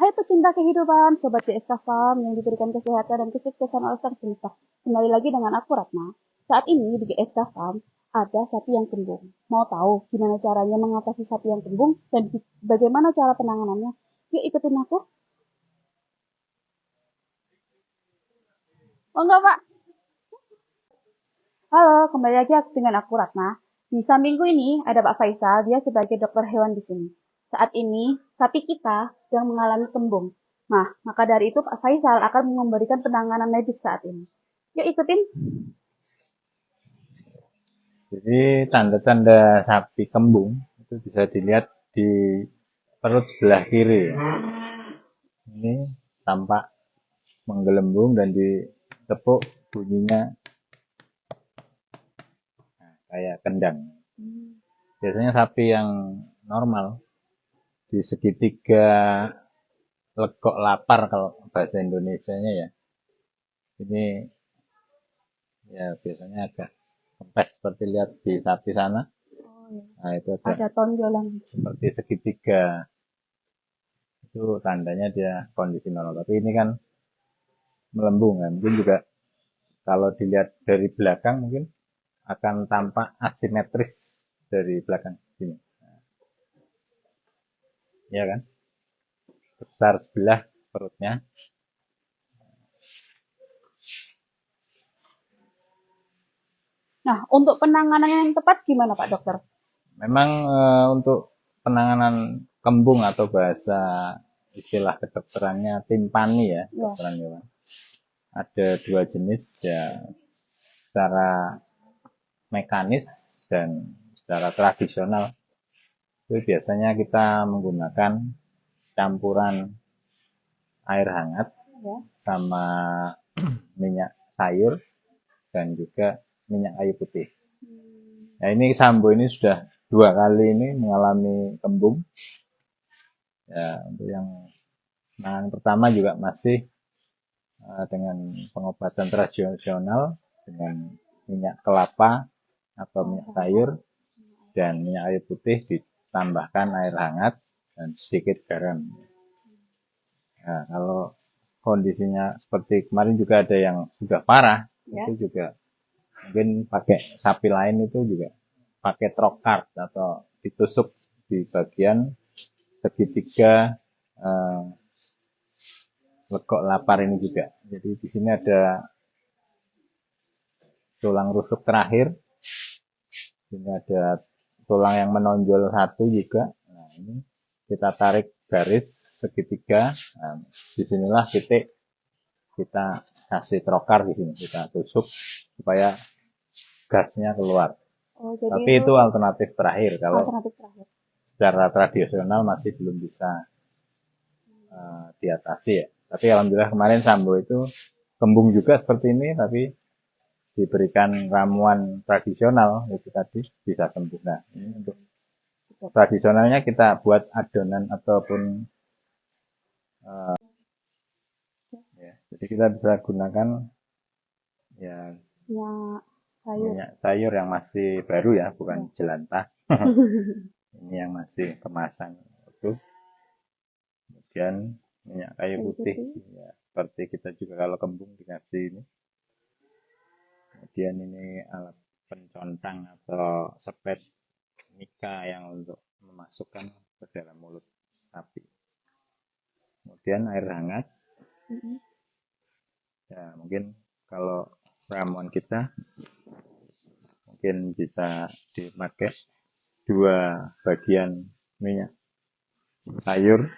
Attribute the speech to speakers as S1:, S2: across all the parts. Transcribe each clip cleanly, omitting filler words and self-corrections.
S1: Hai pecinta kehidupan, Sobat BSK Farm yang diberikan kesehatan dan kesuksesan oleh Sang Semesta. Kembali lagi dengan aku Ratna. Saat ini di GSK Farm ada sapi yang kembung. Mau tahu gimana caranya mengatasi sapi yang kembung dan bagaimana cara penanganannya? Yuk ikutin aku. Oh enggak Pak. Halo, kembali lagi dengan aku Ratna. Di sampingku ini ada Pak Faisal, dia sebagai dokter hewan di sini. Saat ini, sapi kita sedang mengalami kembung. Nah, maka dari itu Pak Faisal akan memberikan penanganan medis saat ini. Yuk ikutin.
S2: Jadi tanda-tanda sapi kembung itu bisa dilihat di perut sebelah kiri. Ini tampak menggelembung dan ditepuk bunyinya kayak kendang. Biasanya sapi yang normal di segitiga legok lapar kalau bahasa Indonesianya ya. Ini ya biasanya agak kempes seperti lihat di sapi sana. Nah, itu
S1: Ada tonjolan.
S2: seperti segitiga. Itu tandanya dia kondisi normal. Tapi ini kan melembung kan. Mungkin juga kalau dilihat dari belakang mungkin akan tampak asimetris dari belakang sini. Ya kan? Besar sebelah perutnya.
S1: Nah, untuk penanganan yang tepat gimana Pak Dokter?
S2: Memang untuk penanganan kembung atau bahasa istilah kedokterannya timpani ya, kedokteran hewan. Ada dua jenis ya, secara mekanis dan secara tradisional. Itu biasanya kita menggunakan campuran air hangat sama minyak sayur dan juga minyak kayu putih. Nah ini Sambo ini sudah 2 kali ini mengalami kembung. Ya untuk yang penanganan pertama juga masih dengan pengobatan tradisional dengan minyak kelapa atau minyak sayur dan minyak kayu putih ditambahkan air hangat dan sedikit garam. Nah, kalau kondisinya seperti kemarin juga ada yang sudah parah, itu juga mungkin pakai sapi lain itu juga pakai trokard atau ditusuk di bagian segitiga legok lapar ini juga. Jadi di sini ada tulang rusuk terakhir, ini ada tulang yang menonjol satu juga. Nah, ini kita tarik garis segitiga. Nah, disinilah titik kita kasih trokar di sini, kita tusuk supaya gasnya keluar. Tapi itu alternatif terakhir kalau secara tradisional masih belum bisa diatasi ya. Tapi alhamdulillah kemarin Sambo itu kembung juga seperti ini, tapi diberikan ramuan tradisional itu tadi bisa sembuh. Nah, ini untuk tradisionalnya kita buat adonan ataupun ya, jadi kita bisa gunakan ya minyak sayur yang masih baru ya, bukan jelantah. Ini yang masih kemasan utuh. Kemudian minyak kayu putih ya, seperti kita juga kalau kembung dikasih ini. Kemudian ini alat pencontang atau sepet mika yang untuk memasukkan ke dalam mulut sapi. Kemudian air hangat. Ya mungkin kalau ramuan kita mungkin bisa dipakai 2 bagian minyak sayur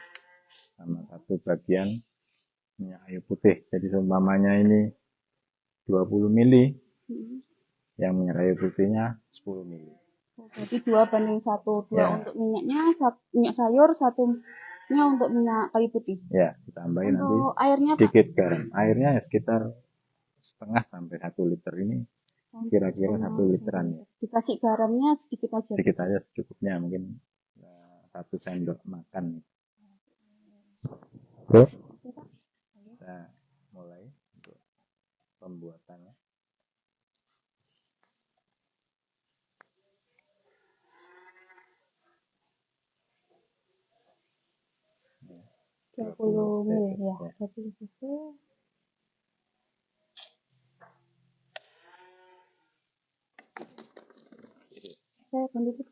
S2: sama 1 bagian minyak kayu putih. Jadi seumpamanya ini 20 mili, yang minyak kayu putihnya 10 mili.
S1: Jadi 2:1, 2 ya. Untuk minyaknya, minyak sayur, 1-nya untuk minyak kayu putih.
S2: Ya, ditambahin nanti airnya, sedikit garam. Airnya ya sekitar setengah sampai 1 liter ini, kira-kira 1 literan ya.
S1: Dikasih garamnya sedikit aja.
S2: Sedikit aja secukupnya, mungkin 1 sendok makan. Oke, kita mulai untuk pembuatannya.
S1: 20 ml ya, 20 cc. Saya akan tutup.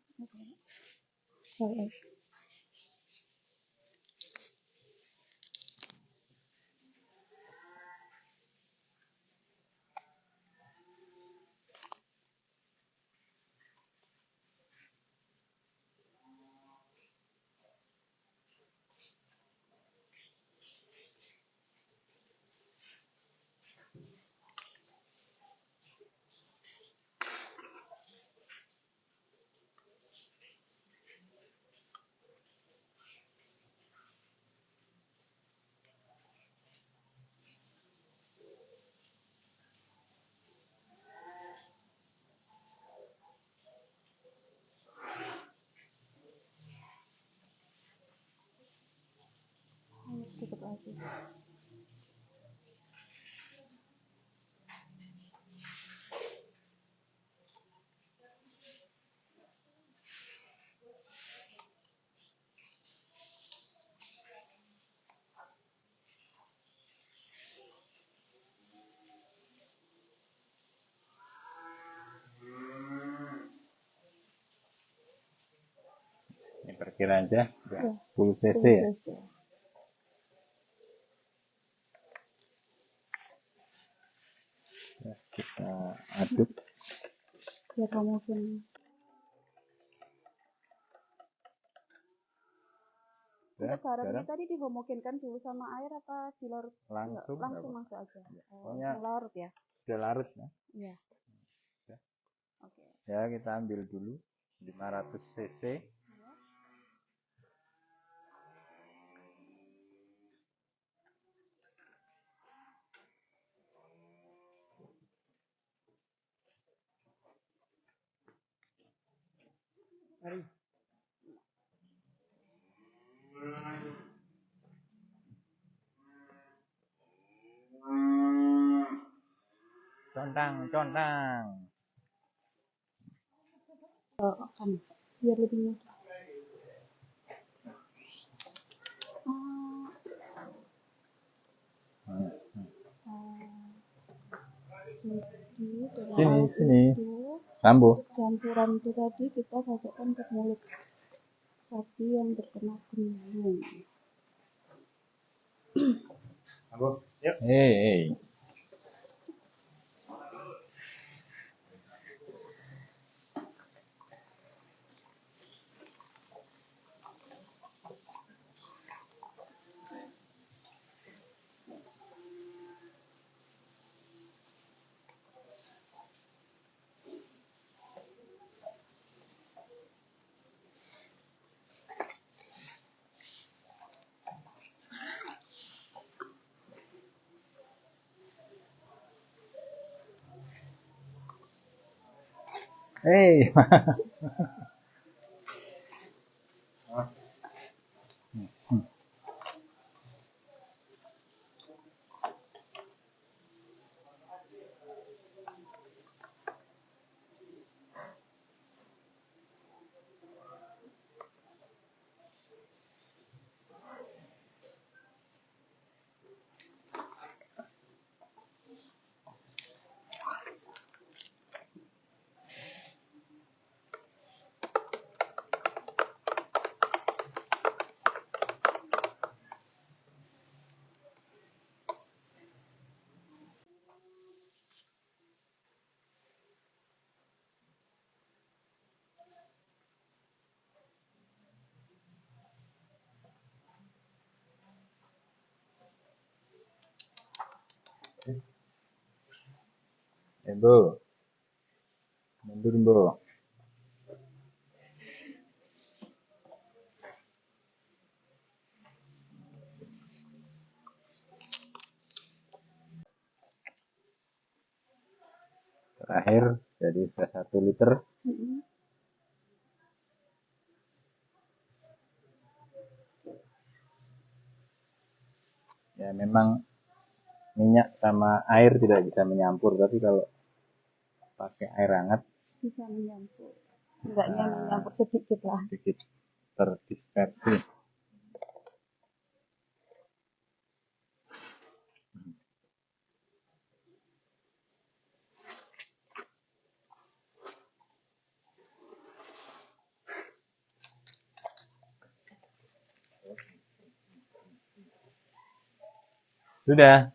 S1: Tutup lagi.
S2: Ini perkiraan aja,
S1: Ya,
S2: 10 cc
S1: 10
S2: ya.
S1: cc.
S2: Ya, kita aduk.
S1: Biar homogen. Untuk garamnya tadi dihomogenkan dulu sama air apa dilarut?
S2: Langsung
S1: Masuk aja.
S2: pokoknya
S1: larut ya.
S2: sudah larut ya.
S1: Iya.
S2: Ya.
S1: Oke.
S2: Ya, kita ambil dulu 500 cc. Mari. Contang, contang.
S1: Kan biar lebih mudah. Jadi
S2: Sini.
S1: Itu,
S2: Rambo.
S1: campuran itu tadi kita masukkan ke mulut sapi yang terkena kembung.
S2: Rambo. Yuk. Hei. Hei. Bu. Mundur, Bu. Terakhir jadi sudah 1 liter. Ya, memang minyak sama air tidak bisa menyampur, tapi kalau pakai air hangat
S1: Bisa menyampur. Enggaknya menyampur sedikit lah.
S2: sedikit terdispersi. Sudah,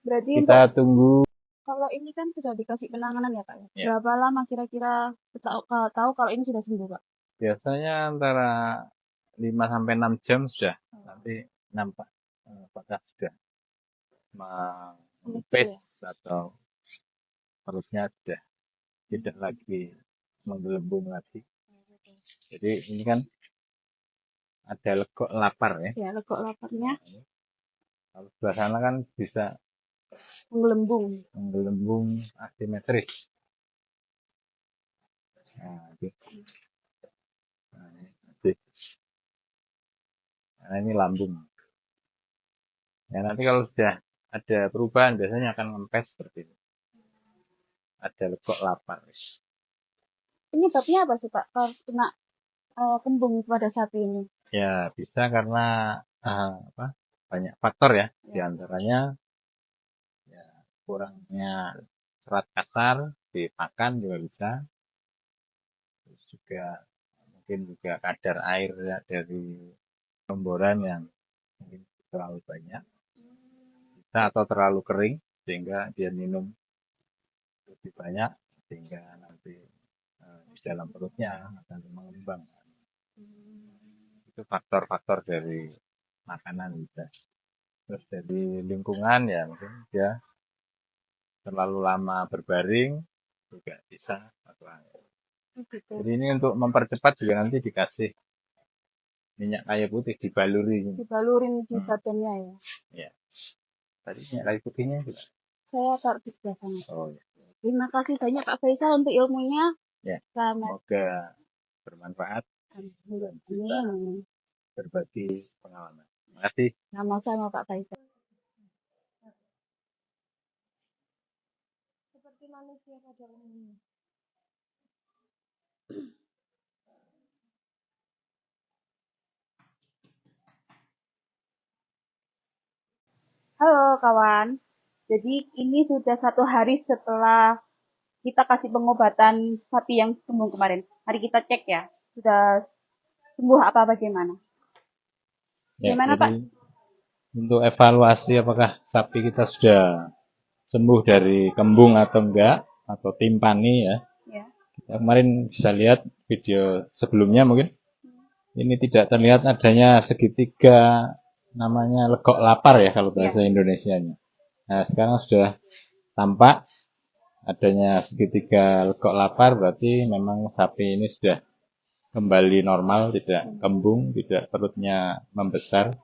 S1: Berarti
S2: kita tunggu.
S1: kalau ini kan sudah dikasih penanganan ya Pak?
S2: Ya.
S1: Berapa lama kira-kira tahu kalau ini sudah sembuh Pak?
S2: Biasanya antara 5 sampai 6 jam sudah. Nanti nampak apakah sudah mengempes atau perutnya sudah tidak lagi menggelembung lagi. Jadi ini kan ada legok lapar ya.
S1: Ya, legok laparnya.
S2: Kalau sebelah sana kan bisa menggelembung asimetris. Nah, nah, ini lambung. Ya, nanti kalau sudah ada perubahan biasanya akan ngempes seperti ini. Ada legok lapar.
S1: Penyebabnya apa sih Pak kalau kena kembung pada sapi ini?
S2: Ya, bisa karena banyak faktor ya. Di antaranya ya, kurangnya serat kasar dipakan juga bisa. Terus juga mungkin juga kadar air ya, dari pemboran yang mungkin terlalu banyak. Bisa atau terlalu kering sehingga dia minum lebih banyak sehingga nanti di dalam perutnya akan mengembang. Itu faktor-faktor dari makanan bisa. Terus dari lingkungan ya mungkin dia terlalu lama berbaring juga bisa. Jadi ini untuk mempercepat juga nanti dikasih minyak kayu putih dibalurin
S1: di badannya ya.
S2: Ya. Tadi minyak kayu putihnya juga.
S1: Saya taruh di sebelah sana.
S2: Oh ya.
S1: Terima kasih banyak Pak Faisal untuk ilmunya.
S2: Ya.
S1: Selamat.
S2: Semoga bermanfaat.
S1: Amin.
S2: Berbagi pengalaman. Terima kasih.
S1: Sama-sama Pak Faisal. Seperti manusia pada umumnya. Halo kawan, jadi ini sudah 1 hari setelah kita kasih pengobatan sapi yang sembuh kemarin. Mari kita cek ya, sudah sembuh apa bagaimana? Gimana Pak?
S2: Untuk evaluasi apakah sapi kita sudah sembuh dari kembung atau enggak, atau timpani ya. Kita kemarin bisa lihat video sebelumnya mungkin. Ini tidak terlihat adanya segitiga namanya legok lapar ya kalau bahasa Indonesianya. Nah sekarang sudah tampak adanya segitiga legok lapar, berarti memang sapi ini sudah kembali normal, tidak kembung, tidak perutnya membesar.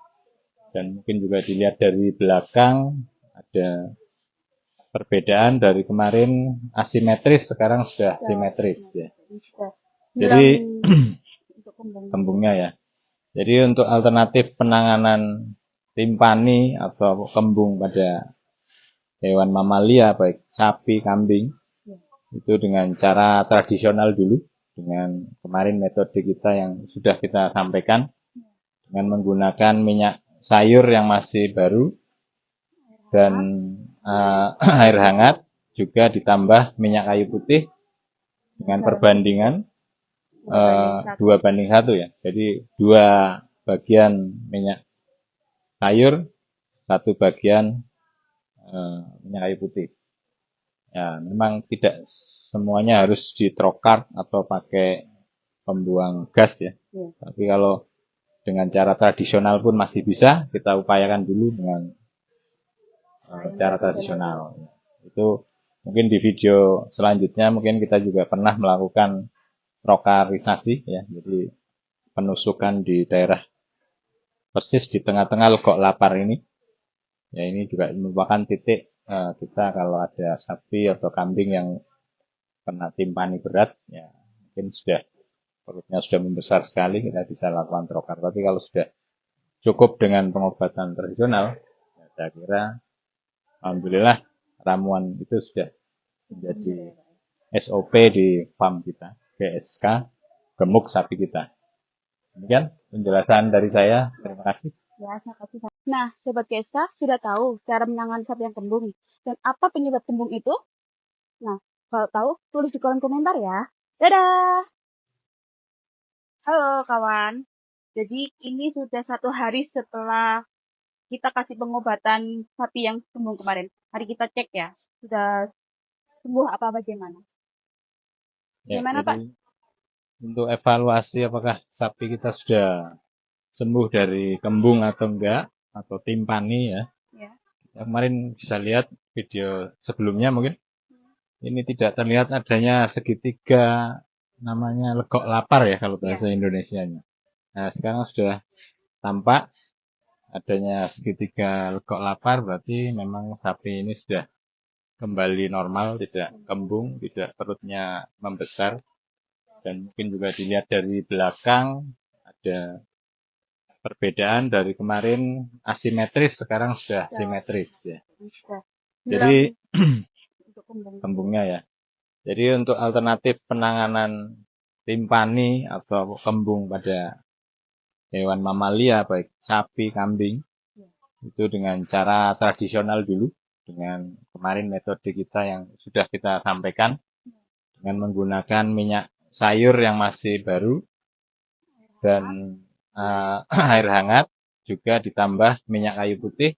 S2: Dan mungkin juga dilihat dari belakang ada perbedaan dari kemarin asimetris, sekarang sudah simetris ya. Jadi kembungnya ya. Jadi untuk alternatif penanganan timpani atau kembung pada hewan mamalia baik sapi, kambing itu dengan cara tradisional dulu, dengan kemarin metode kita yang sudah kita sampaikan dengan menggunakan minyak sayur yang masih baru dan air hangat, juga ditambah minyak kayu putih dengan perbandingan 2:1 ya. Jadi 2 bagian minyak sayur, 1 bagian minyak kayu putih. Ya, memang tidak semuanya harus ditrokar atau pakai pembuang gas ya. Tapi kalau dengan cara tradisional pun masih bisa, kita upayakan dulu dengan cara tradisional. Itu mungkin di video selanjutnya mungkin kita juga pernah melakukan trokarisasi ya, jadi penusukan di daerah persis di tengah-tengah legok lapar ini. Ya ini juga merupakan titik kita kalau ada sapi atau kambing yang kena timpani berat, ya mungkin sudah perutnya sudah membesar sekali, kita bisa lakukan trokar. Tapi kalau sudah cukup dengan pengobatan tradisional, ya saya kira alhamdulillah ramuan itu sudah menjadi SOP di farm kita, GSK, gemuk sapi kita. Demikian penjelasan dari saya. Terima kasih.
S1: Ya, nah, Sobat GSK sudah tahu cara menangani sapi yang kembung dan apa penyebab kembung itu? Nah, kalau tahu tulis di kolom komentar ya. Dadah! Halo kawan, jadi ini sudah 1 hari setelah kita kasih pengobatan sapi yang kembung kemarin. Mari kita cek ya, sudah sembuh apa bagaimana?
S2: Ya,
S1: Gimana Pak?
S2: jadi untuk evaluasi apakah sapi kita sudah sembuh dari kembung atau enggak, atau timpani ya.
S1: Ya.
S2: Kemarin bisa lihat video sebelumnya mungkin. Ini tidak terlihat adanya segitiga, namanya legok lapar ya kalau bahasa Indonesianya. Nah, sekarang sudah tampak adanya segitiga legok lapar, berarti memang sapi ini sudah kembali normal, tidak kembung, tidak perutnya membesar. Dan mungkin juga dilihat dari belakang ada perbedaan dari kemarin asimetris, sekarang sudah simetris ya. Jadi kembungnya ya. Jadi untuk alternatif penanganan timpani atau kembung pada hewan mamalia baik sapi, kambing itu dengan cara tradisional dulu, dengan kemarin metode kita yang sudah kita sampaikan dengan menggunakan minyak sayur yang masih baru dan air hangat, juga ditambah minyak kayu putih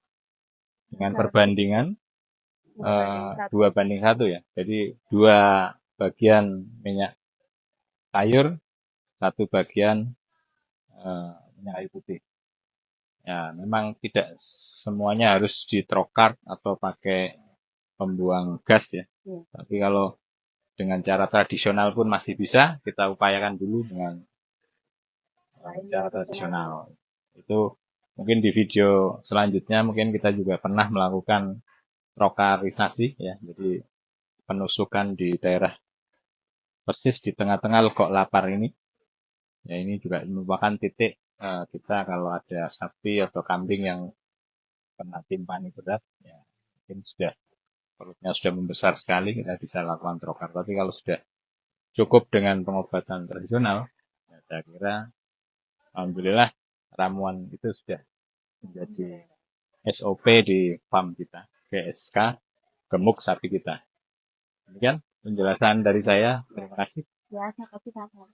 S2: dengan perbandingan 2:1 ya. Jadi 2 bagian minyak sayur, 1 bagian minyak kayu putih. Ya, memang tidak semuanya harus ditrokar atau pakai pembuang gas ya. Tapi kalau dengan cara tradisional pun masih bisa, kita upayakan dulu dengan cara tradisional. Itu mungkin di video selanjutnya mungkin kita juga pernah melakukan trokarisasi ya. Jadi penusukan di daerah persis di tengah-tengah legok lapar ini. Ya, ini juga merupakan titik kita kalau ada sapi atau kambing yang kena timpani berat, ya mungkin sudah perutnya sudah membesar sekali, kita bisa lakukan trokar. Tapi kalau sudah cukup dengan pengobatan tradisional, ya saya kira alhamdulillah ramuan itu sudah menjadi SOP di farm kita, GSK, gemuk sapi kita. Demikian penjelasan dari saya. Terima kasih.
S1: Ya, terima kasih.